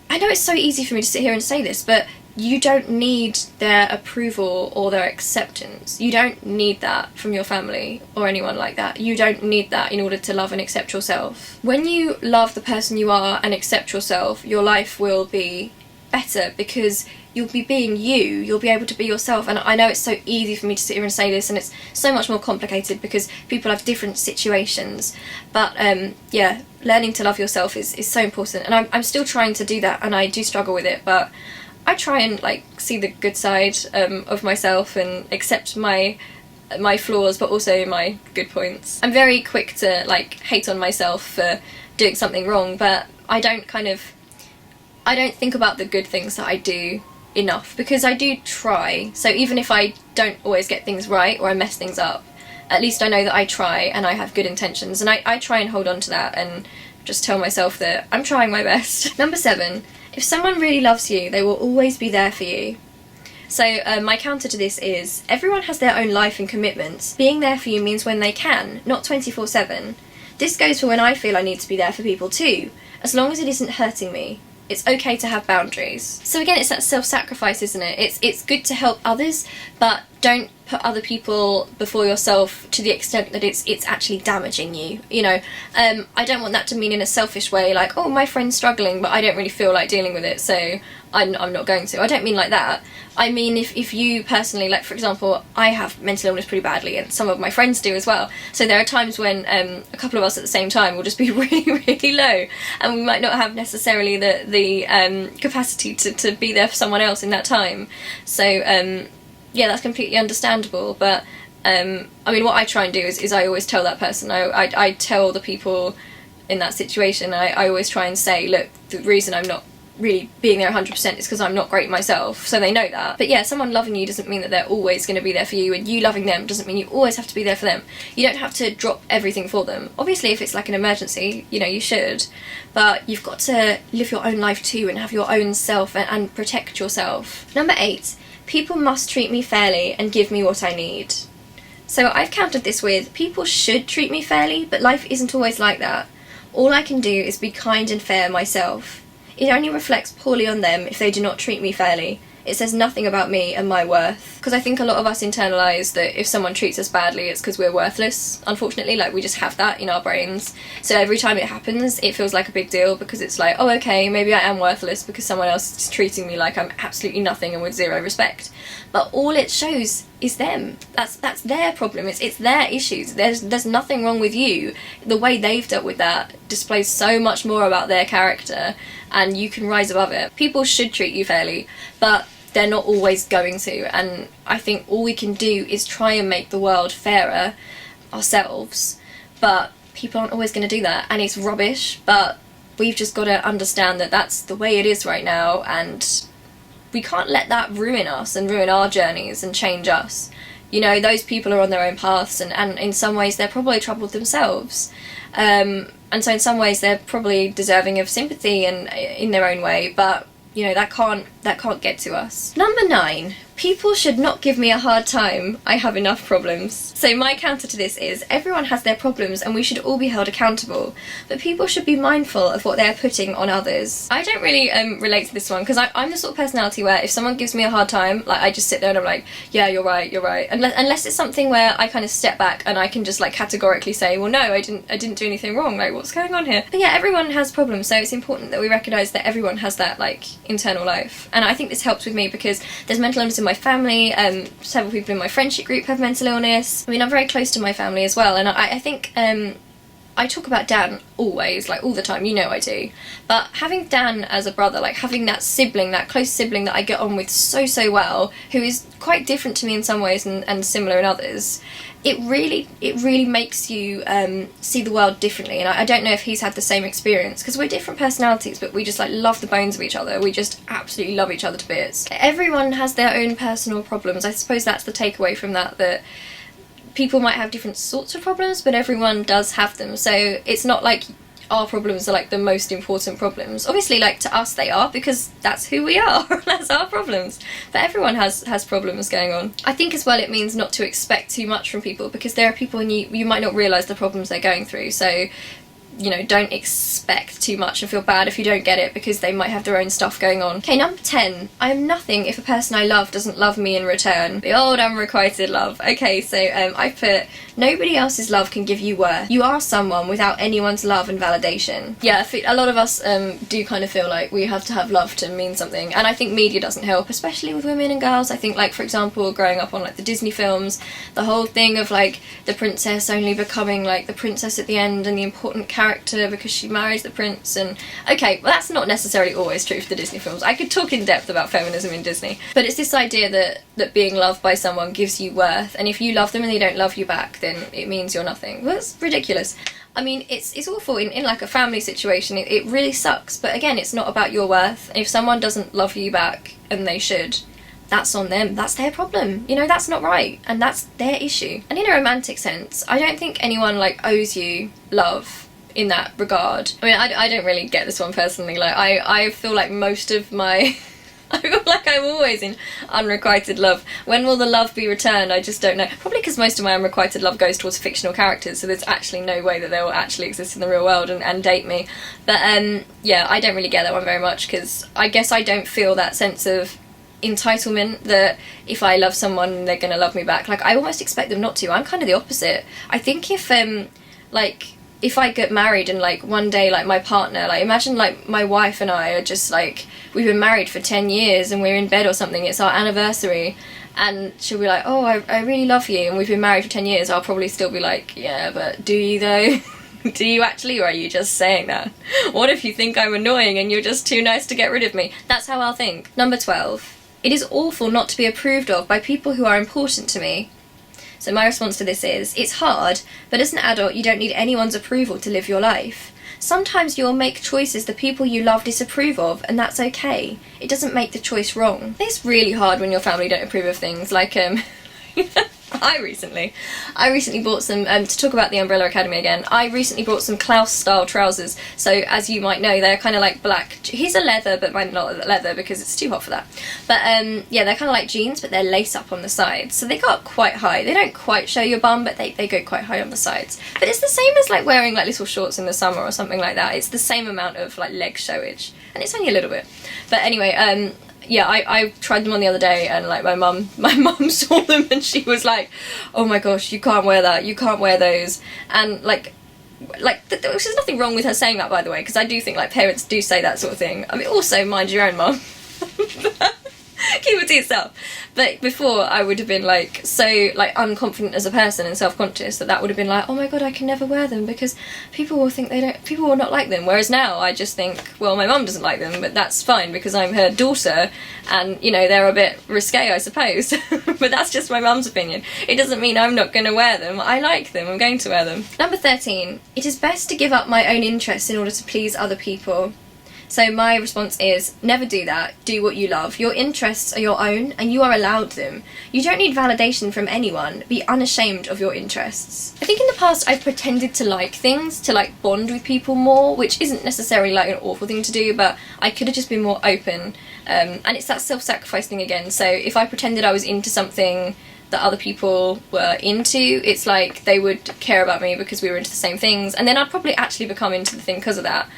I know it's so easy for me to sit here and say this, but you don't need their approval or their acceptance. You don't need that from your family or anyone like that. You don't need that in order to love and accept yourself. When you love the person you are and accept yourself, your life will be better, because you'll be being you'll be able to be yourself. And I know it's so easy for me to sit here and say this, and it's so much more complicated because people have different situations, but yeah, learning to love yourself is so important, and I'm still trying to do that, and I do struggle with it, but I try and like see the good side of myself and accept my flaws, but also my good points. I'm very quick to like hate on myself for doing something wrong, but I don't think about the good things that I do enough, because I do try. So even if I don't always get things right or I mess things up, at least I know that I try and I have good intentions, and I try and hold on to that and just tell myself that I'm trying my best. Number 7, if someone really loves you, they will always be there for you. So my counter to this is, everyone has their own life and commitments. Being there for you means when they can, not 24/7. This goes for when I feel I need to be there for people too, as long as it isn't hurting me. It's okay to have boundaries. So again, it's that self-sacrifice, isn't it? It's good to help others, but don't put other people before yourself to the extent that it's actually damaging you, you know. I don't want that to mean in a selfish way, like, oh, my friend's struggling but I don't really feel like dealing with it, so I'm not going to. I don't mean like that. I mean if you personally, like for example, I have mental illness pretty badly and some of my friends do as well, so there are times when a couple of us at the same time will just be really, really low, and we might not have necessarily the capacity to be there for someone else in that time. So yeah, that's completely understandable, but I mean what I try and do is I always tell that person, I tell the people in that situation, I always try and say, look, the reason I'm not really being there 100% is because I'm not great myself, so they know that. But yeah, someone loving you doesn't mean that they're always going to be there for you, and you loving them doesn't mean you always have to be there for them. You don't have to drop everything for them. Obviously if it's like an emergency, you know, you should, but you've got to live your own life too and have your own self and protect yourself. Number 8, people must treat me fairly and give me what I need. So I've countered this with, people should treat me fairly, but life isn't always like that. All I can do is be kind and fair myself. It only reflects poorly on them if they do not treat me fairly. It says nothing about me and my worth. Because I think a lot of us internalise that if someone treats us badly, it's because we're worthless, unfortunately. Like, we just have that in our brains. So every time it happens, it feels like a big deal, because it's like, oh, okay, maybe I am worthless because someone else is treating me like I'm absolutely nothing and with zero respect. But all it shows is them. That's their problem. It's their issues. There's nothing wrong with you. The way they've dealt with that displays so much more about their character, and you can rise above it. People should treat you fairly, but they're not always going to, and I think all we can do is try and make the world fairer ourselves, but people aren't always going to do that, and it's rubbish, but we've just got to understand that that's the way it is right now, and we can't let that ruin us and ruin our journeys and change us. You know, those people are on their own paths, and in some ways they're probably troubled themselves. And so in some ways they're probably deserving of sympathy and in their own way, but you know, that can't get to us. Number 9, people should not give me a hard time. I have enough problems. So my counter to this is, everyone has their problems and we should all be held accountable, but people should be mindful of what they're putting on others. I don't really relate to this one, because I'm the sort of personality where if someone gives me a hard time, like, I just sit there and I'm like, yeah, you're right. Unless it's something where I kind of step back and I can just like categorically say, well, no, I didn't do anything wrong, like, what's going on here? But yeah, everyone has problems, so it's important that we recognise that everyone has that like internal life. And I think this helps with me because there's mental illness in my family, several people in my friendship group have mental illness. I mean, I'm very close to my family as well, and I think I talk about Dan always, like all the time, you know I do, but having Dan as a brother, like having that sibling, that close sibling that I get on with so well, who is quite different to me in some ways and similar in others, it really makes you see the world differently. And I don't know if he's had the same experience, because we're different personalities, but we just like love the bones of each other. We just absolutely love each other to bits. Everyone has their own personal problems. I suppose that's the takeaway from that people might have different sorts of problems, but everyone does have them. So it's not like our problems are like the most important problems. Obviously, like, to us they are, because that's who we are. That's our problems. But everyone has problems going on. I think as well it means not to expect too much from people, because there are people and you might not realise the problems they're going through. So, you know, don't expect too much and feel bad if you don't get it, because they might have their own stuff going on. Okay, number 10. I am nothing if a person I love doesn't love me in return. The old unrequited love. Okay, so I put, nobody else's love can give you worth. You are someone without anyone's love and validation. Yeah, a lot of us do kind of feel like we have to have love to mean something, and I think media doesn't help, especially with women and girls. I think, like, for example, growing up on like the Disney films, the whole thing of like the princess only becoming like the princess at the end and the important character because she marries the prince, and okay, well, that's not necessarily always true for the Disney films. I could talk in depth about feminism in Disney, but it's this idea that being loved by someone gives you worth, and if you love them and they don't love you back, then it means you're nothing. Well, that's ridiculous. I mean, it's awful in like a family situation. It really sucks, but again, it's not about your worth. If someone doesn't love you back, and they should, that's on them. That's their problem. You know, that's not right, and that's their issue. And in a romantic sense, I don't think anyone like owes you love in that regard. I mean, I don't really get this one personally. Like, I feel like most of my I feel like I'm always in unrequited love. When will the love be returned? I just don't know. Probably because most of my unrequited love goes towards fictional characters, so there's actually no way that they will actually exist in the real world and date me. But yeah, I don't really get that one very much, because I guess I don't feel that sense of entitlement that if I love someone they're gonna love me back. Like, I almost expect them not to. I'm kind of the opposite. I think if like if I get married and like one day like my partner, like imagine like my wife and I are just like, we've been married for 10 years and we're in bed or something, it's our anniversary, and she'll be like, oh, I really love you and we've been married for 10 years, I'll probably still be like, yeah, but do you though? Do you actually, or are you just saying that? What if you think I'm annoying and you're just too nice to get rid of me? That's how I'll think. Number 12. It is awful not to be approved of by people who are important to me. So my response to this is, it's hard, but as an adult you don't need anyone's approval to live your life. Sometimes you'll make choices the people you love disapprove of, and that's okay. It doesn't make the choice wrong. It's really hard when your family don't approve of things, like I recently bought some, to talk about the Umbrella Academy again, I recently bought some Klaus style trousers. So as you might know, they're kind of like black, here's a leather, but mine's not leather because it's too hot for that. But yeah, they're kind of like jeans, but they're lace up on the sides. So they go up quite high. They don't quite show your bum, but they go quite high on the sides. But it's the same as like wearing like little shorts in the summer or something like that. It's the same amount of like leg showage. And it's only a little bit. But anyway, yeah, I tried them on the other day, and like my mum saw them and she was like, oh my gosh, you can't wear that, you can't wear those. And like there's nothing wrong with her saying that, by the way, because I do think like parents do say that sort of thing. I mean, also mind your own, mum. Keep it to yourself. But before, I would have been like so like unconfident as a person and self-conscious that would have been like, oh my god, I can never wear them because people will not like them. Whereas now I just think, well, my mum doesn't like them, but that's fine because I'm her daughter, and you know, they're a bit risque, I suppose. But that's just my mum's opinion. It doesn't mean I'm not going to wear them. I like them, I'm going to wear them. Number 13. It is best to give up my own interests in order to please other people. So my response is, never do that. Do what you love. Your interests are your own and you are allowed them. You don't need validation from anyone. Be unashamed of your interests. I think in the past I've pretended to like things, to like bond with people more, which isn't necessarily like an awful thing to do, but I could have just been more open. And it's that self-sacrifice thing again. So if I pretended I was into something that other people were into, it's like they would care about me because we were into the same things, and then I'd probably actually become into the thing because of that.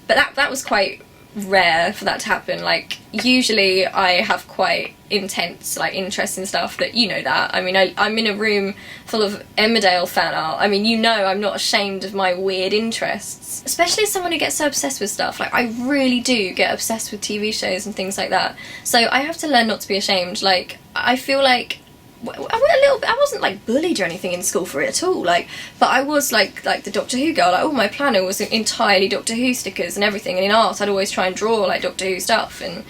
But that was quite rare for that to happen. Like, usually I have quite intense like interest in stuff that, you know that. I mean, I'm in a room full of Emmerdale fan art. I mean, you know, I'm not ashamed of my weird interests. Especially as someone who gets so obsessed with stuff. Like, I really do get obsessed with TV shows and things like that. So I have to learn not to be ashamed. Like, I feel like I wasn't like bullied or anything in school for it at all, like, but I was like the Doctor Who girl. Like, all my planner was entirely Doctor Who stickers and everything, and in art I'd always try and draw like Doctor Who stuff, and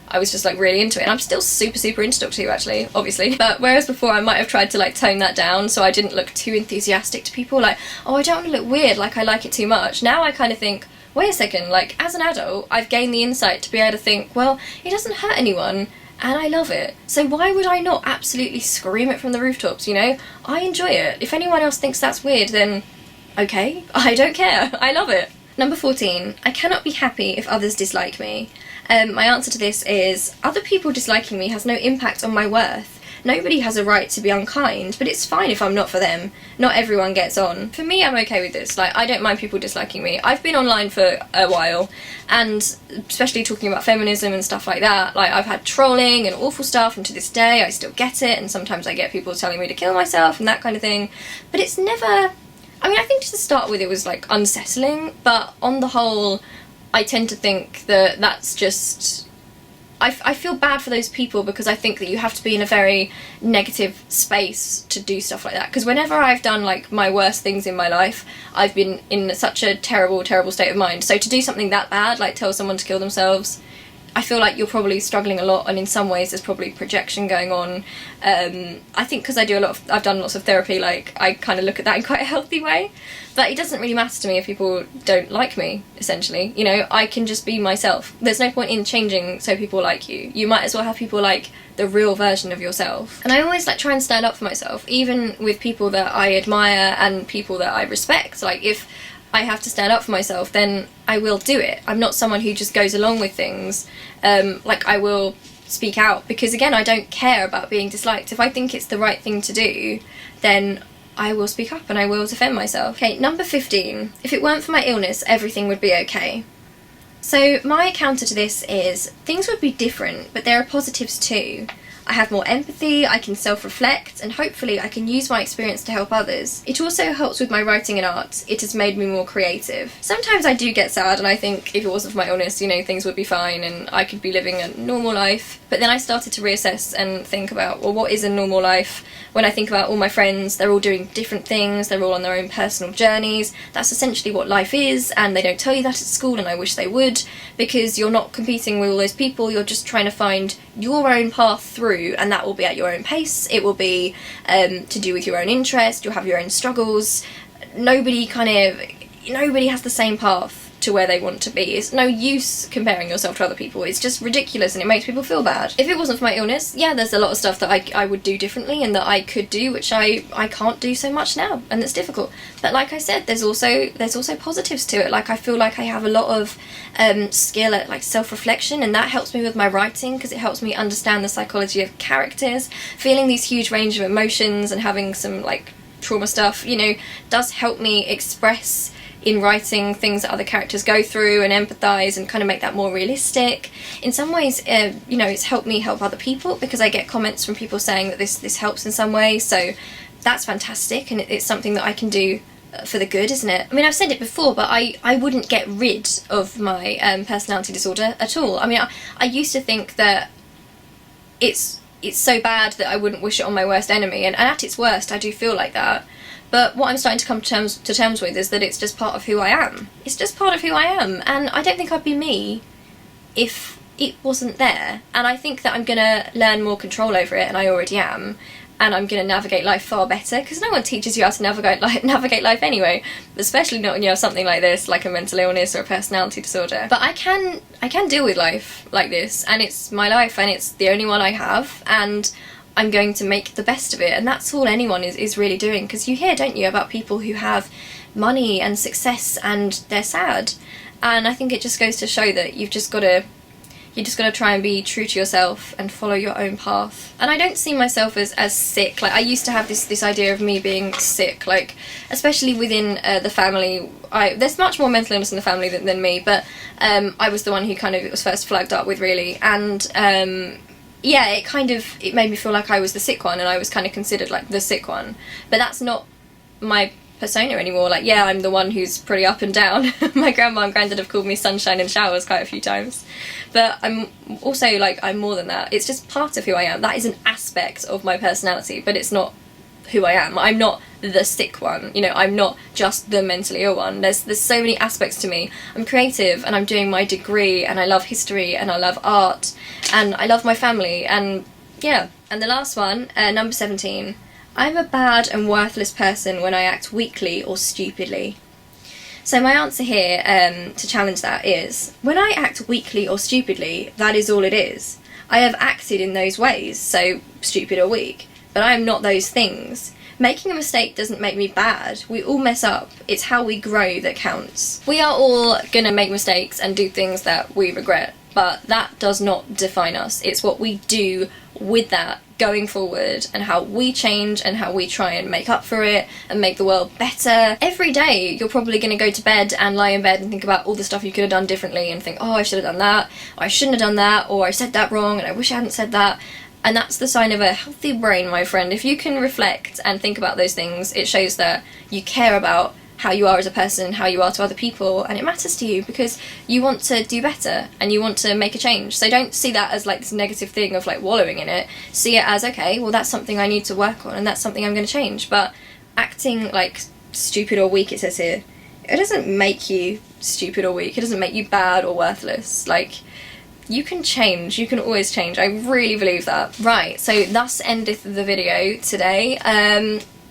I was just like really into it, and I'm still super into Doctor Who actually, obviously. But whereas before I might have tried to like tone that down so I didn't look too enthusiastic to people, like, oh, I don't want to look weird, like I like it too much. Now I kind of think, wait a second, like, as an adult I've gained the insight to be able to think, well, it doesn't hurt anyone and I love it, so why would I not absolutely scream it from the rooftops, you know? I enjoy it. If anyone else thinks that's weird, then okay, I don't care. I love it. Number 14. I cannot be happy if others dislike me. My answer to this is, other people disliking me has no impact on my worth. Nobody has a right to be unkind, but it's fine if I'm not for them. Not everyone gets on. For me, I'm okay with this. Like, I don't mind people disliking me. I've been online for a while, and especially talking about feminism and stuff like that, like, I've had trolling and awful stuff, and to this day I still get it, and sometimes I get people telling me to kill myself and that kind of thing. But it's never... I mean, I think to start with it was, like, unsettling, but on the whole, I tend to think that that's just... I feel bad for those people because I think that you have to be in a very negative space to do stuff like that. Because whenever I've done like my worst things in my life, I've been in such a terrible state of mind. So to do something that bad, like tell someone to kill themselves, I feel like you're probably struggling a lot, and in some ways there's probably projection going on. I think because I've done lots of therapy, like I kind of look at that in quite a healthy way. But it doesn't really matter to me if people don't like me, essentially. You know, I can just be myself. There's no point in changing so people like you. You might as well have people like the real version of yourself. And I always like try and stand up for myself, even with people that I admire and people that I respect. Like, if I have to stand up for myself, then I will do it. I'm not someone who just goes along with things. Like, I will speak out, because again, I don't care about being disliked. If I think it's the right thing to do, then I will speak up and I will defend myself. Okay, number 15. If it weren't for my illness, everything would be okay. So my counter to this is things would be different, but there are positives too. I have more empathy, I can self-reflect, and hopefully I can use my experience to help others. It also helps with my writing and art. It has made me more creative. Sometimes I do get sad and I think if it wasn't for my illness, you know, things would be fine and I could be living a normal life. But then I started to reassess and think about, well, what is a normal life? When I think about all my friends, they're all doing different things, they're all on their own personal journeys. That's essentially what life is, and they don't tell you that at school, and I wish they would, because you're not competing with all those people, you're just trying to find your own path through, and that will be at your own pace. It will be to do with your own interest, you'll have your own struggles. Nobody has the same path to where they want to be. It's no use comparing yourself to other people. It's just ridiculous and it makes people feel bad. If it wasn't for my illness, yeah, there's a lot of stuff that I would do differently and that I could do, which I can't do so much now, and it's difficult. But like I said, there's also positives to it. Like, I feel like I have a lot of skill at like self-reflection, and that helps me with my writing because it helps me understand the psychology of characters. Feeling these huge range of emotions and having some like trauma stuff, you know, does help me express in writing things that other characters go through and empathise and kind of make that more realistic. In some ways, you know, it's helped me help other people because I get comments from people saying that this helps in some way, so that's fantastic, and it's something that I can do for the good, isn't it? I mean, I've said it before, but I wouldn't get rid of my personality disorder at all. I mean, I used to think that it's so bad that I wouldn't wish it on my worst enemy, and at its worst I do feel like that. But what I'm starting to come to terms with is that it's just part of who I am. It's just part of who I am, and I don't think I'd be me if it wasn't there. And I think that I'm gonna learn more control over it, and I already am, and I'm gonna navigate life far better, because no one teaches you how to navigate life anyway, especially not when you have something like this, like a mental illness or a personality disorder. But I can deal with life like this, and it's my life, and it's the only one I have, and I'm going to make the best of it, and that's all anyone is really doing, because you hear, don't you, about people who have money and success and they're sad, and I think it just goes to show that you've just got to try and be true to yourself and follow your own path. And I don't see myself as sick. Like, I used to have this idea of me being sick, like, especially within the family. There's much more mental illness in the family than me, but I was the one who kind of it was first flagged up with, really, and yeah, it made me feel like I was the sick one, and I was kind of considered like the sick one. But that's not my persona anymore. Like, yeah, I'm the one who's pretty up and down. My grandma and granddad have called me sunshine in showers quite a few times. But I'm also like, I'm more than that. It's just part of who I am. That is an aspect of my personality, but it's not who I am. I'm not the sick one, you know, I'm not just the mentally ill one. There's so many aspects to me. I'm creative, and I'm doing my degree, and I love history, and I love art, and I love my family, and yeah. And the last one, number 17, I'm a bad and worthless person when I act weakly or stupidly. So my answer here to challenge that is, when I act weakly or stupidly, that is all it is. I have acted in those ways, so stupid or weak, but I am not those things. Making a mistake doesn't make me bad. We all mess up. It's how we grow that counts. We are all gonna make mistakes and do things that we regret, but that does not define us. It's what we do with that going forward, and how we change, and how we try and make up for it and make the world better. Every day you're probably going to go to bed and lie in bed and think about all the stuff you could have done differently, and think, oh, I should have done that, or I shouldn't have done that, or I said that wrong and I wish I hadn't said that. And that's the sign of a healthy brain, my friend. If you can reflect and think about those things, it shows that you care about how you are as a person, how you are to other people, and it matters to you because you want to do better and you want to make a change. So don't see that as like this negative thing of like wallowing in it. See it as, okay, well, that's something I need to work on, and that's something I'm going to change. But acting like stupid or weak, it says here, it doesn't make you stupid or weak. It doesn't make you bad or worthless. Like, you can change. You can always change. I really believe that. Right, so thus endeth the video today.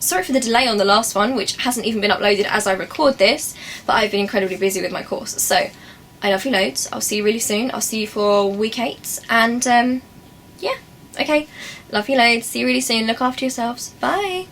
Sorry for the delay on the last one, which hasn't even been uploaded as I record this, but I've been incredibly busy with my course. So, I love you loads. I'll see you really soon. I'll see you for week 8. And, yeah. Okay. Love you loads. See you really soon. Look after yourselves. Bye.